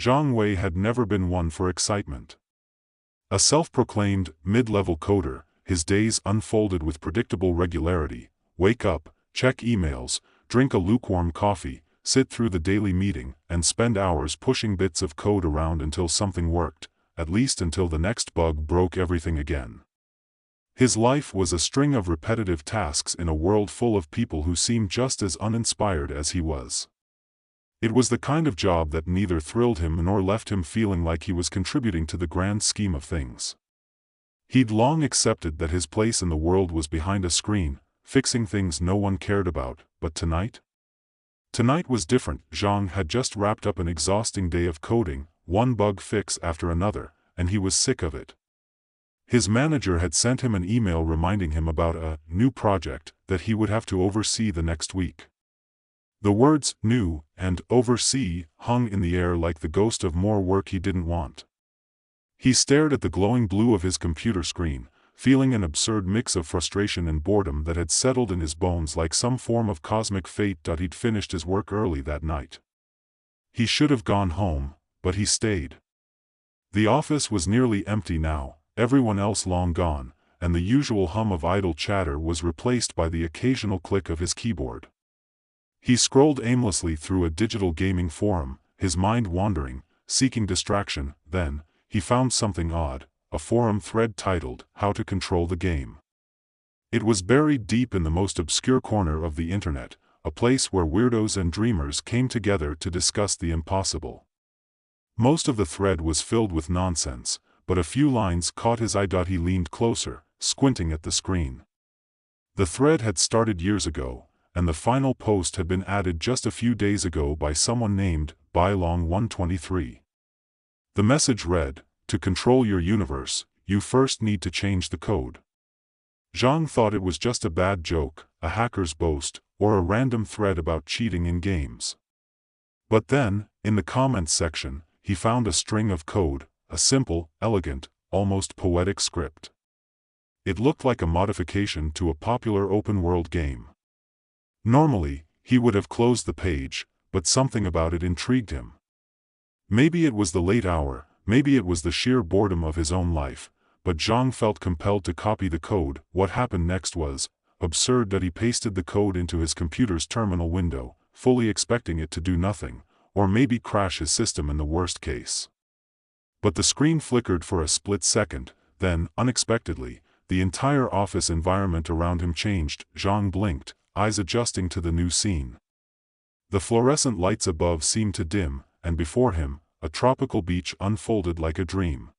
Zhang Wei had never been one for excitement. A self-proclaimed, mid-level coder, his days unfolded with predictable regularity: wake up, check emails, drink a lukewarm coffee, sit through the daily meeting, and spend hours pushing bits of code around until something worked, at least until the next bug broke everything again. His life was a string of repetitive tasks in a world full of people who seemed just as uninspired as he was. It was the kind of job that neither thrilled him nor left him feeling like he was contributing to the grand scheme of things. He'd long accepted that his place in the world was behind a screen, fixing things no one cared about, but tonight? Tonight was different. Zhang had just wrapped up an exhausting day of coding, one bug fix after another, and he was sick of it. His manager had sent him an email reminding him about a new project that he would have to oversee the next week. The words "new" and "oversee" hung in the air like the ghost of more work he didn't want. He stared at the glowing blue of his computer screen, feeling an absurd mix of frustration and boredom that had settled in his bones like some form of cosmic fate. He'd finished his work early that night. He should have gone home, but he stayed. The office was nearly empty now, everyone else long gone, and the usual hum of idle chatter was replaced by the occasional click of his keyboard. He scrolled aimlessly through a digital gaming forum, his mind wandering, seeking distraction. Then, he found something odd, a forum thread titled, "How to Control the Game." It was buried deep in the most obscure corner of the internet, a place where weirdos and dreamers came together to discuss the impossible. Most of the thread was filled with nonsense, but a few lines caught his eye. He leaned closer, squinting at the screen. The thread had started years ago, and the final post had been added just a few days ago by someone named Bylong123. The message read, "To control your universe, you first need to change the code." Zhang thought it was just a bad joke, a hacker's boast, or a random thread about cheating in games. But then, in the comments section, he found a string of code, a simple, elegant, almost poetic script. It looked like a modification to a popular open-world game. Normally, he would have closed the page, but something about it intrigued him. Maybe it was the late hour, maybe it was the sheer boredom of his own life, but Zhang felt compelled to copy the code. What happened next was absurd. He pasted the code into his computer's terminal window, fully expecting it to do nothing, or maybe crash his system in the worst case. But the screen flickered for a split second, then, unexpectedly, the entire office environment around him changed. Zhang blinked, eyes adjusting to the new scene. The fluorescent lights above seemed to dim, and before him, a tropical beach unfolded like a dream.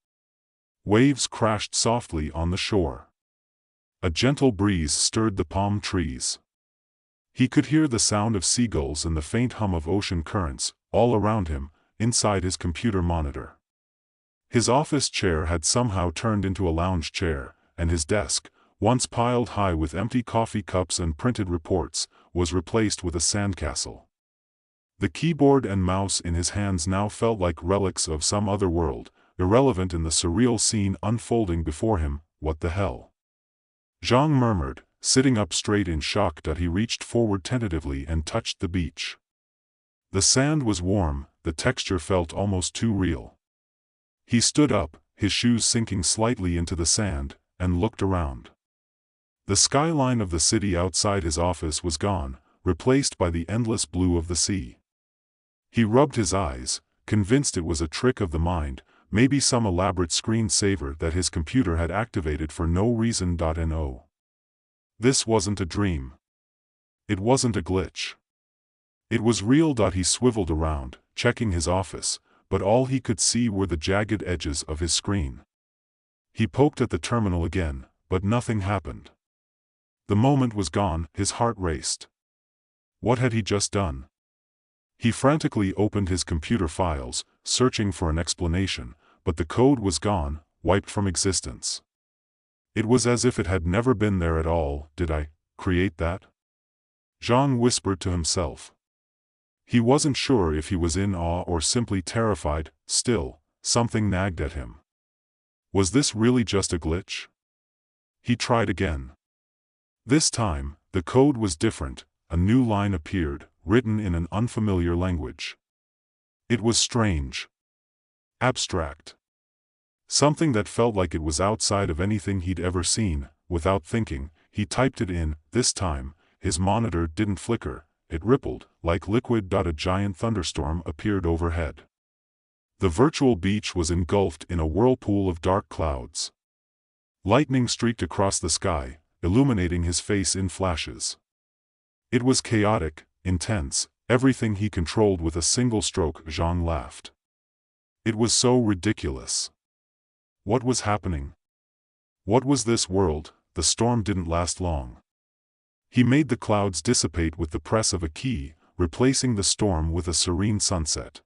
Waves crashed softly on the shore. A gentle breeze stirred the palm trees. He could hear the sound of seagulls and the faint hum of ocean currents, all around him, inside his computer monitor. His office chair had somehow turned into a lounge chair, and his desk, once piled high with empty coffee cups and printed reports, was replaced with a sandcastle. The keyboard and mouse in his hands now felt like relics of some other world, irrelevant in the surreal scene unfolding before him. What the hell? Zhang murmured, sitting up straight in shock. He reached forward tentatively and touched the beach. The sand was warm, the texture felt almost too real. He stood up, his shoes sinking slightly into the sand, and looked around. The skyline of the city outside his office was gone, replaced by the endless blue of the sea. He rubbed his eyes, convinced it was a trick of the mind, maybe some elaborate screen-saver that his computer had activated for no reason. No. This wasn't a dream. It wasn't a glitch. It was real. He swiveled around, checking his office, but all he could see were the jagged edges of his screen. He poked at the terminal again, but nothing happened. The moment was gone. His heart raced. What had he just done? He frantically opened his computer files, searching for an explanation, but the code was gone, wiped from existence. It was as if it had never been there at all. Did I create that? Zhang whispered to himself. He wasn't sure if he was in awe or simply terrified. Still, something nagged at him. Was this really just a glitch? He tried again. This time, the code was different. A new line appeared, written in an unfamiliar language. It was strange. abstract. Something that felt like it was outside of anything he'd ever seen. Without thinking, he typed it in. This time, his monitor didn't flicker, it rippled, like liquid. A giant thunderstorm appeared overhead. The virtual beach was engulfed in a whirlpool of dark clouds. Lightning streaked across the sky, illuminating his face in flashes. It was chaotic, intense, everything he controlled with a single stroke. Zhang laughed. It was so ridiculous. What was happening? What was this world? The storm didn't last long. He made the clouds dissipate with the press of a key, replacing the storm with a serene sunset.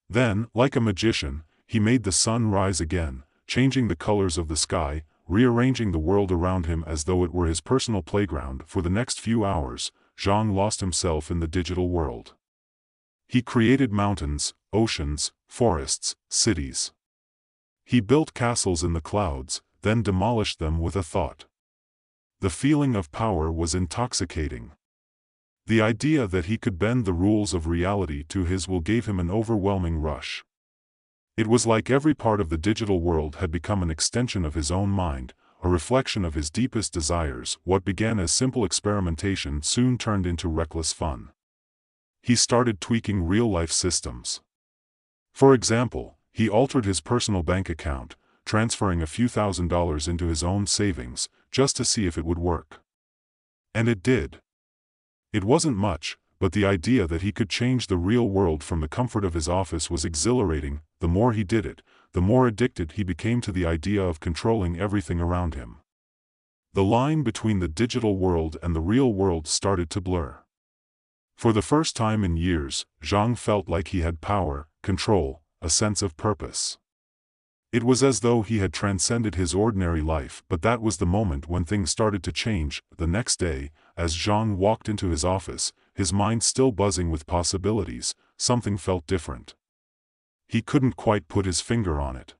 Then, like a magician, he made the sun rise again, changing the colors of the sky, rearranging the world around him as though it were his personal playground. For the next few hours, Zhang lost himself in the digital world. He created mountains, oceans, forests, cities. He built castles in the clouds, then demolished them with a thought. The feeling of power was intoxicating. The idea that he could bend the rules of reality to his will gave him an overwhelming rush. It was like every part of the digital world had become an extension of his own mind, a reflection of his deepest desires. What began as simple experimentation soon turned into reckless fun. He started tweaking real-life systems. For example, he altered his personal bank account, transferring a few $1,000s into his own savings, just to see if it would work. And it did. It wasn't much, but the idea that he could change the real world from the comfort of his office was exhilarating. The more he did it, the more addicted he became to the idea of controlling everything around him. The line between the digital world and the real world started to blur. For the first time in years, Zhang felt like he had power, control, a sense of purpose. It was as though he had transcended his ordinary life. But that was the moment when things started to change. The next day, as Zhang walked into his office, his mind still buzzing with possibilities, something felt different. He couldn't quite put his finger on it.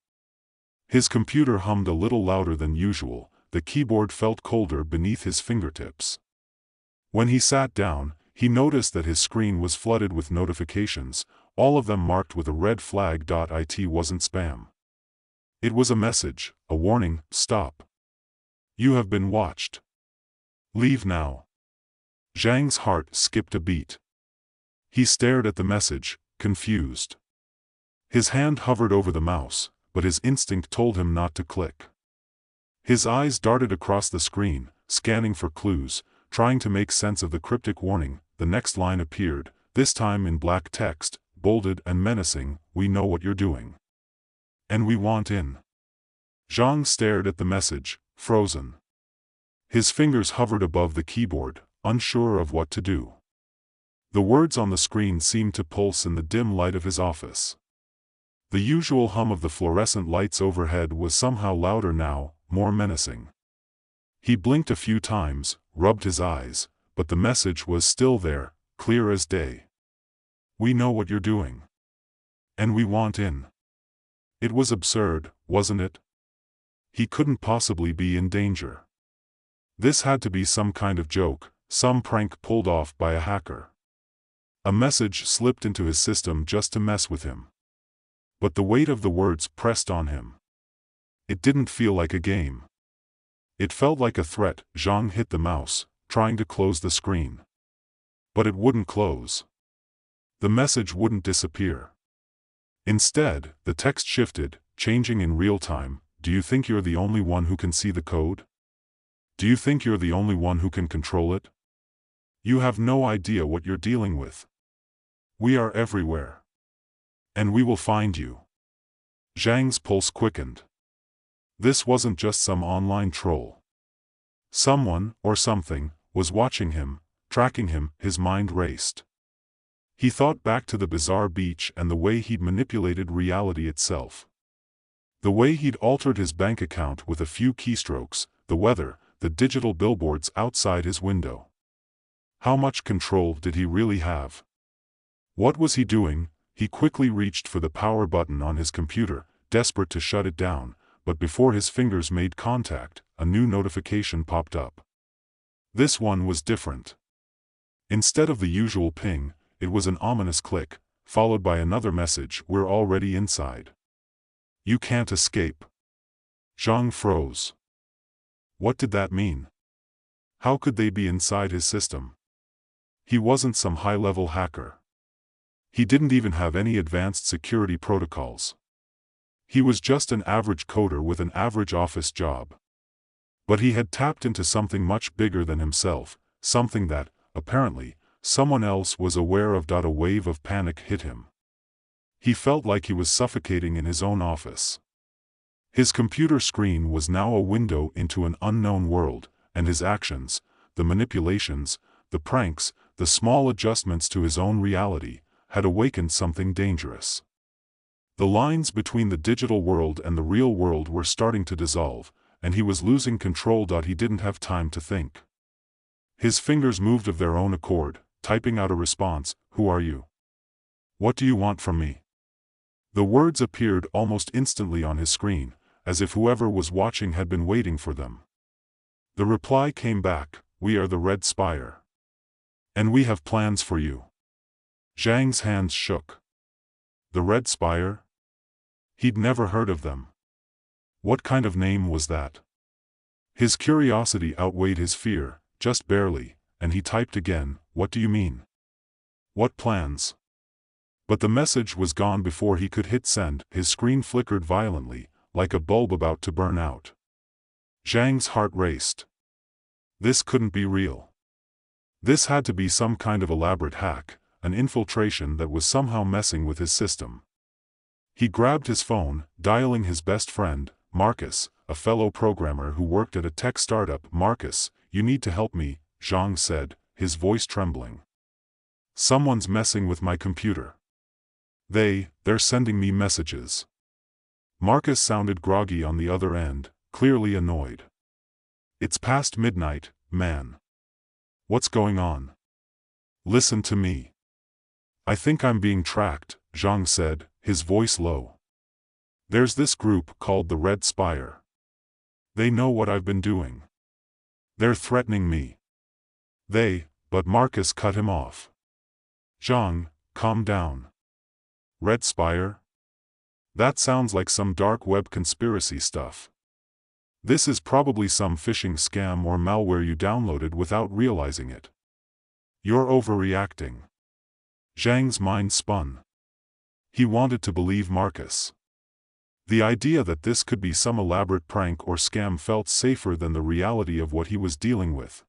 His computer hummed a little louder than usual, the keyboard felt colder beneath his fingertips. When he sat down, he noticed that his screen was flooded with notifications, all of them marked with a red flag. It wasn't spam. It was a message, a warning: stop. You have been watched. Leave now. Zhang's heart skipped a beat. He stared at the message, confused. His hand hovered over the mouse, but his instinct told him not to click. His eyes darted across the screen, scanning for clues, trying to make sense of the cryptic warning. The next line appeared, this time in black text, bolded and menacing: we know what you're doing. And we want in. Zhang stared at the message, frozen. His fingers hovered above the keyboard, unsure of what to do. The words on the screen seemed to pulse in the dim light of his office. The usual hum of the fluorescent lights overhead was somehow louder now, more menacing. He blinked a few times, rubbed his eyes, but the message was still there, clear as day. We know what you're doing. And we want in. It was absurd, wasn't it? He couldn't possibly be in danger. This had to be some kind of joke, some prank pulled off by a hacker. A message slipped into his system just to mess with him. But the weight of the words pressed on him. It didn't feel like a game. It felt like a threat. Zhang hit the mouse, trying to close the screen. But it wouldn't close. The message wouldn't disappear. Instead, the text shifted, changing in real time. Do you think you're the only one who can see the code? Do you think you're the only one who can control it? You have no idea what you're dealing with. We are everywhere. And we will find you. Zhang's pulse quickened. This wasn't just some online troll. Someone, or something, was watching him, tracking him. His mind raced. He thought back to the bizarre beach and the way he'd manipulated reality itself. The way he'd altered his bank account with a few keystrokes, the weather, the digital billboards outside his window. How much control did he really have? What was he doing? He quickly reached for the power button on his computer, desperate to shut it down, but before his fingers made contact, a new notification popped up. This one was different. Instead of the usual ping, it was an ominous click, followed by another message: we're already inside. You can't escape. Zhang froze. What did that mean? How could they be inside his system? He wasn't some high-level hacker. He didn't even have any advanced security protocols. He was just an average coder with an average office job. But he had tapped into something much bigger than himself, something that, apparently, someone else was aware of. A wave of panic hit him. He felt like he was suffocating in his own office. His computer screen was now a window into an unknown world, and his actions, the manipulations, the pranks, the small adjustments to his own reality, had awakened something dangerous. The lines between the digital world and the real world were starting to dissolve, and he was losing control. He didn't have time to think. His fingers moved of their own accord, typing out a response. Who are you? What do you want from me? The words appeared almost instantly on his screen, as if whoever was watching had been waiting for them. The reply came back, we are the Red Spire. And we have plans for you. Zhang's hands shook. The Red Spire? He'd never heard of them. What kind of name was that? His curiosity outweighed his fear, just barely, and he typed again, what do you mean? What plans? But the message was gone before he could hit send. His screen flickered violently, like a bulb about to burn out. Zhang's heart raced. This couldn't be real. This had to be some kind of elaborate hack, an infiltration that was somehow messing with his system. He grabbed his phone, dialing his best friend, Marcus, a fellow programmer who worked at a tech startup. Marcus, you need to help me, Zhang said, his voice trembling. Someone's messing with my computer. They're sending me messages. Marcus sounded groggy on the other end, clearly annoyed. It's past midnight, man. What's going on? Listen to me. I think I'm being tracked, Zhang said, his voice low. There's this group called the Red Spire. They know what I've been doing. They're threatening me. But Marcus cut him off. Zhang, calm down. Red Spire? That sounds like some dark web conspiracy stuff. This is probably some phishing scam or malware you downloaded without realizing it. You're overreacting. Zhang's mind spun. He wanted to believe Marcus. The idea that this could be some elaborate prank or scam felt safer than the reality of what he was dealing with.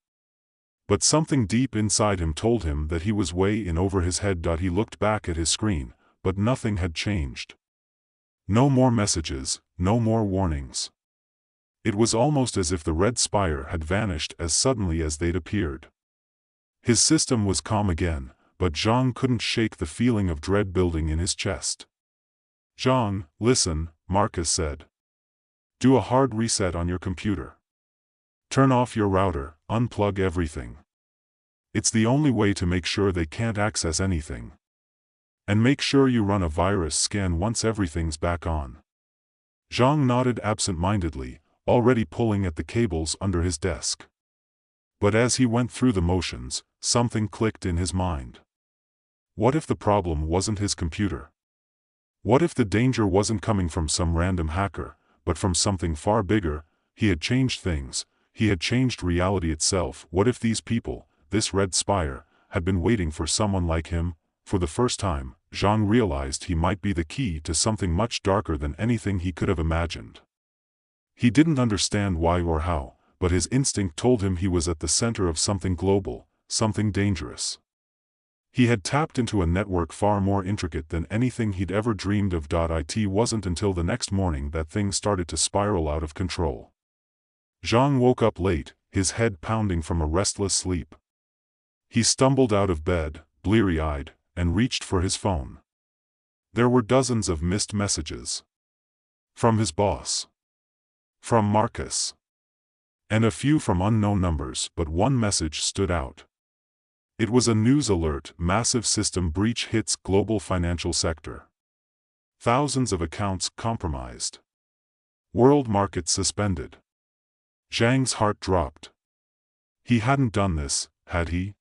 But something deep inside him told him that he was way in over his head. He looked back at his screen, but nothing had changed. No more messages, no more warnings. It was almost as if the Red Spire had vanished as suddenly as they'd appeared. His system was calm again, but Zhang couldn't shake the feeling of dread building in his chest. Zhang, listen, Marcus said. Do a hard reset on your computer. Turn off your router, unplug everything. It's the only way to make sure they can't access anything. And make sure you run a virus scan once everything's back on. Zhang nodded absent-mindedly, already pulling at the cables under his desk. But as he went through the motions, something clicked in his mind. What if the problem wasn't his computer? What if the danger wasn't coming from some random hacker, but from something far bigger? He had changed things, he had changed reality itself. What if these people, this Red Spire, had been waiting for someone like him? For the first time, Zhang realized he might be the key to something much darker than anything he could have imagined. He didn't understand why or how, but his instinct told him he was at the center of something global, something dangerous. He had tapped into a network far more intricate than anything he'd ever dreamed of. It wasn't until the next morning that things started to spiral out of control. Zhang woke up late, his head pounding from a restless sleep. He stumbled out of bed, bleary-eyed, and reached for his phone. There were dozens of missed messages. From his boss. From Marcus. And a few from unknown numbers, but one message stood out. It was a news alert: massive system breach hits global financial sector. Thousands of accounts compromised. World market suspended. Zhang's heart dropped. He hadn't done this, had he?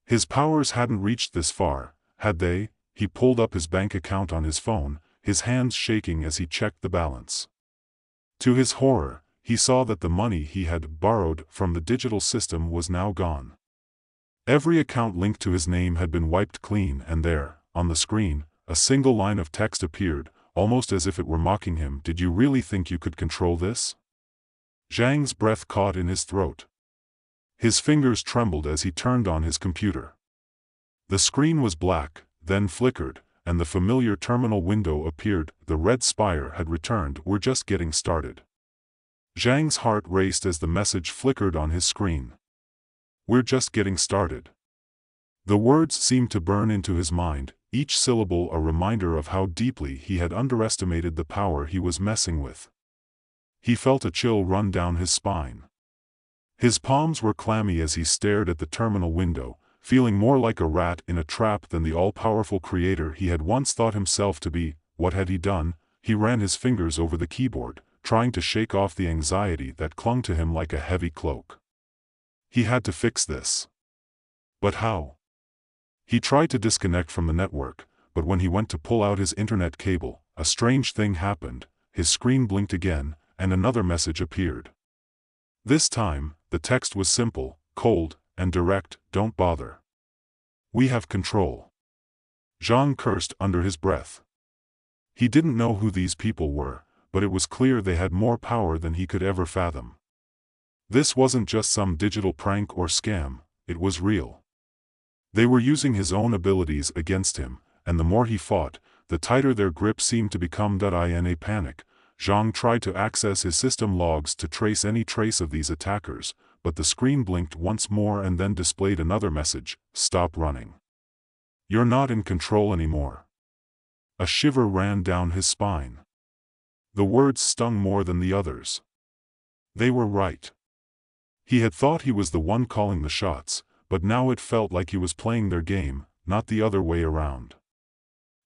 His powers hadn't reached this far, had they? He pulled up his bank account on his phone, his hands shaking as he checked the balance. To his horror, he saw that the money he had borrowed from the digital system was now gone. Every account linked to his name had been wiped clean, and there, on the screen, a single line of text appeared, almost as if it were mocking him. "Did you really think you could control this?" Zhang's breath caught in his throat. His fingers trembled as he turned on his computer. The screen was black, then flickered, and the familiar terminal window appeared. The red spire had returned. "We're just getting started." Zhang's heart raced as the message flickered on his screen. "We're just getting started." The words seemed to burn into his mind, each syllable a reminder of how deeply he had underestimated the power he was messing with. He felt a chill run down his spine. His palms were clammy as he stared at the terminal window, feeling more like a rat in a trap than the all-powerful creator he had once thought himself to be. What had he done? He ran his fingers over the keyboard, trying to shake off the anxiety that clung to him like a heavy cloak. He had to fix this. But how? He tried to disconnect from the network, but when he went to pull out his internet cable, a strange thing happened. His screen blinked again, and another message appeared. This time, the text was simple, cold, and direct. "Don't bother. We have control." Zhang cursed under his breath. He didn't know who these people were, but it was clear they had more power than he could ever fathom. This wasn't just some digital prank or scam, it was real. They were using his own abilities against him, and the more he fought, the tighter their grip seemed to become. In a panic, Zhang tried to access his system logs to trace any trace of these attackers, but the screen blinked once more and then displayed another message: "Stop running. You're not in control anymore." A shiver ran down his spine. The words stung more than the others. They were right. He had thought he was the one calling the shots, but now it felt like he was playing their game, not the other way around.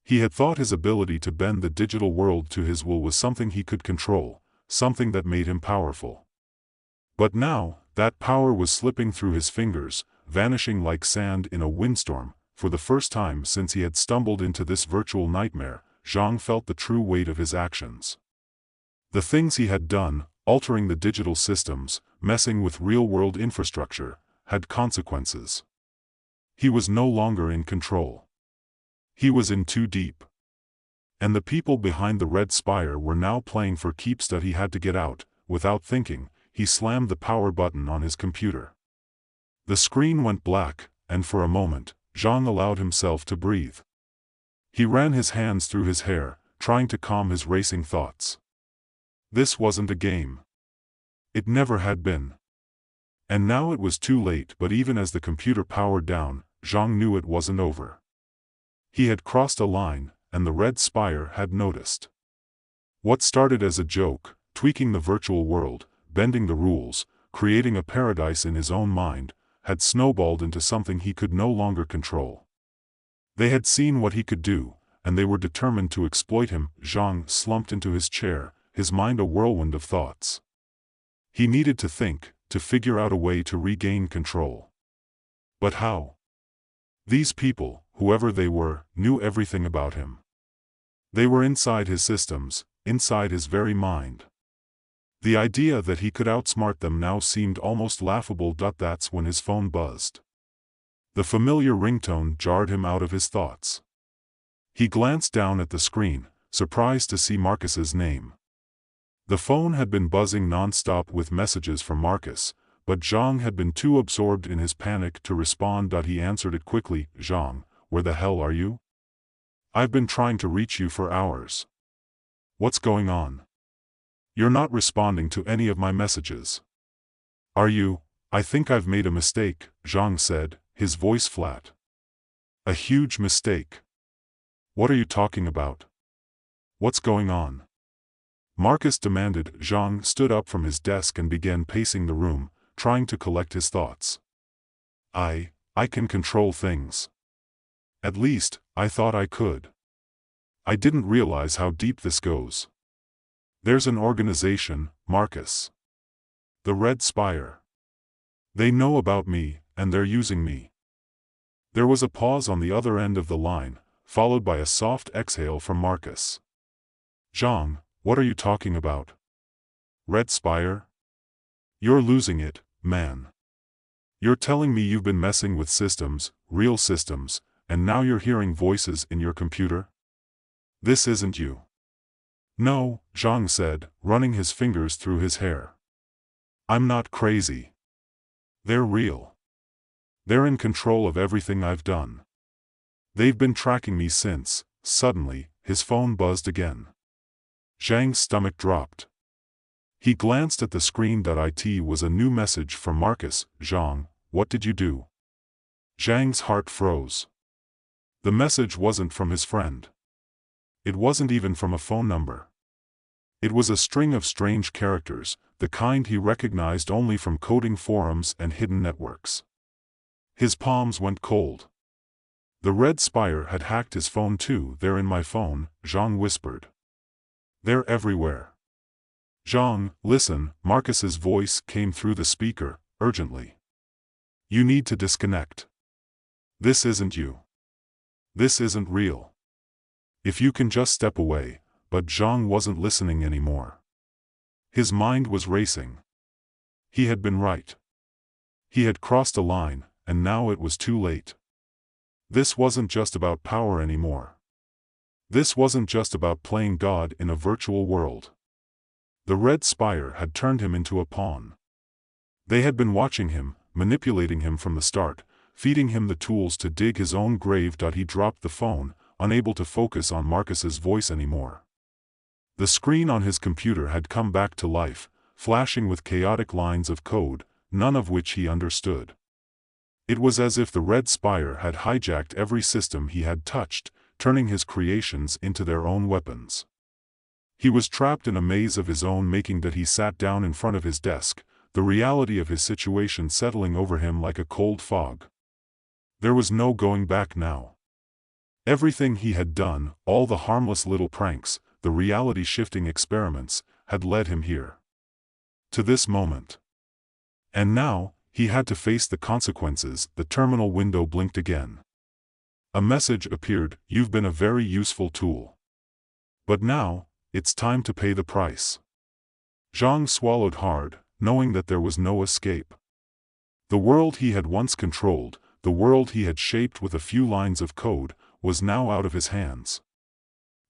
He had thought his ability to bend the digital world to his will was something he could control, something that made him powerful. But now, that power was slipping through his fingers, vanishing like sand in a windstorm. For the first time since he had stumbled into this virtual nightmare, Zhang felt the true weight of his actions. The things he had done, altering the digital systems, messing with real-world infrastructure, had consequences. He was no longer in control. He was in too deep. And the people behind the red spire were now playing for keeps. He had to get out. Without thinking, he slammed the power button on his computer. The screen went black, and for a moment, Zhang allowed himself to breathe. He ran his hands through his hair, trying to calm his racing thoughts. This wasn't a game. It never had been. And now it was too late. But even as the computer powered down, Zhang knew it wasn't over. He had crossed a line, and the red spire had noticed. What started as a joke, tweaking the virtual world, bending the rules, creating a paradise in his own mind, had snowballed into something he could no longer control. They had seen what he could do, and they were determined to exploit him. Zhang slumped into his chair, his mind a whirlwind of thoughts. He needed to think, to figure out a way to regain control. But how? These people, whoever they were, knew everything about him. They were inside his systems, inside his very mind. The idea that he could outsmart them now seemed almost laughable. That's when his phone buzzed. The familiar ringtone jarred him out of his thoughts. He glanced down at the screen, surprised to see Marcus's name. The phone had been buzzing non-stop with messages from Marcus, but Zhang had been too absorbed in his panic to respond. He answered it quickly. "Zhang, where the hell are you? I've been trying to reach you for hours. What's going on? You're not responding to any of my messages. Are you?" "I think I've made a mistake," Zhang said, his voice flat. "A huge mistake. What are you talking about? What's going on?" Marcus demanded. Zhang stood up from his desk and began pacing the room, trying to collect his thoughts. I can control things. At least, I thought I could. I didn't realize how deep this goes. There's an organization, Marcus. The Red Spire. They know about me, and they're using me." There was a pause on the other end of the line, followed by a soft exhale from Marcus. Zhang, what are you talking about? Red Spire? You're losing it, man. You're telling me you've been messing with systems, real systems, and now you're hearing voices in your computer? This isn't you. No, Zhang said, running his fingers through his hair. I'm not crazy. They're real. They're in control of everything I've done. They've been tracking me since. Suddenly, his phone buzzed again. Zhang's stomach dropped. He glanced at the screen. It was a new message from Marcus. Zhang, what did you do? Zhang's heart froze. The message wasn't from his friend. It wasn't even from a phone number. It was a string of strange characters, the kind he recognized only from coding forums and hidden networks. His palms went cold. The Red Spire had hacked his phone too. They're in my phone, Zhang whispered. They're everywhere. Zhang, listen, Marcus's voice came through the speaker, urgently. You need to disconnect. This isn't you. This isn't real. If you can just step away. But Zhang wasn't listening anymore. His mind was racing. He had been right. He had crossed a line, and now it was too late. This wasn't just about power anymore. This wasn't just about playing God in a virtual world. The Red Spire had turned him into a pawn. They had been watching him, manipulating him from the start, feeding him the tools to dig his own grave. He dropped the phone, unable to focus on Marcus's voice anymore. The screen on his computer had come back to life, flashing with chaotic lines of code, none of which he understood. It was as if the Red Spire had hijacked every system he had touched, turning his creations into their own weapons. He was trapped in a maze of his own making. He sat down in front of his desk, the reality of his situation settling over him like a cold fog. There was no going back now. Everything he had done, all the harmless little pranks, the reality-shifting experiments, had led him here. To this moment. And now, he had to face the consequences. The terminal window blinked again. A message appeared, you've been a very useful tool. But now, it's time to pay the price. Zhang swallowed hard, knowing that there was no escape. The world he had once controlled, the world he had shaped with a few lines of code, was now out of his hands.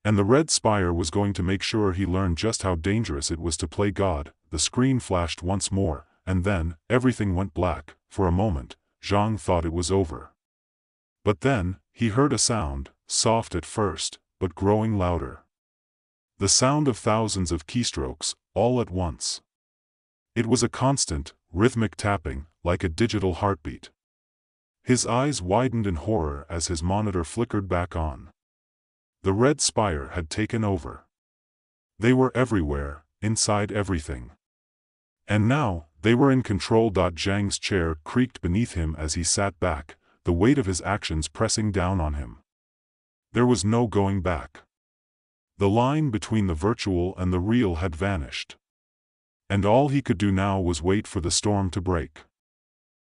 And the Red Spire was going to make sure he learned just how dangerous it was to play God. The screen flashed once more, and then, everything went black. For a moment, Zhang thought it was over. But then, he heard a sound, soft at first, but growing louder. The sound of thousands of keystrokes, all at once. It was a constant, rhythmic tapping, like a digital heartbeat. His eyes widened in horror as his monitor flickered back on. The Red Spire had taken over. They were everywhere, inside everything. And now, they were in control. Zhang's chair creaked beneath him as he sat back, the weight of his actions pressing down on him. There was no going back. The line between the virtual and the real had vanished. And all he could do now was wait for the storm to break.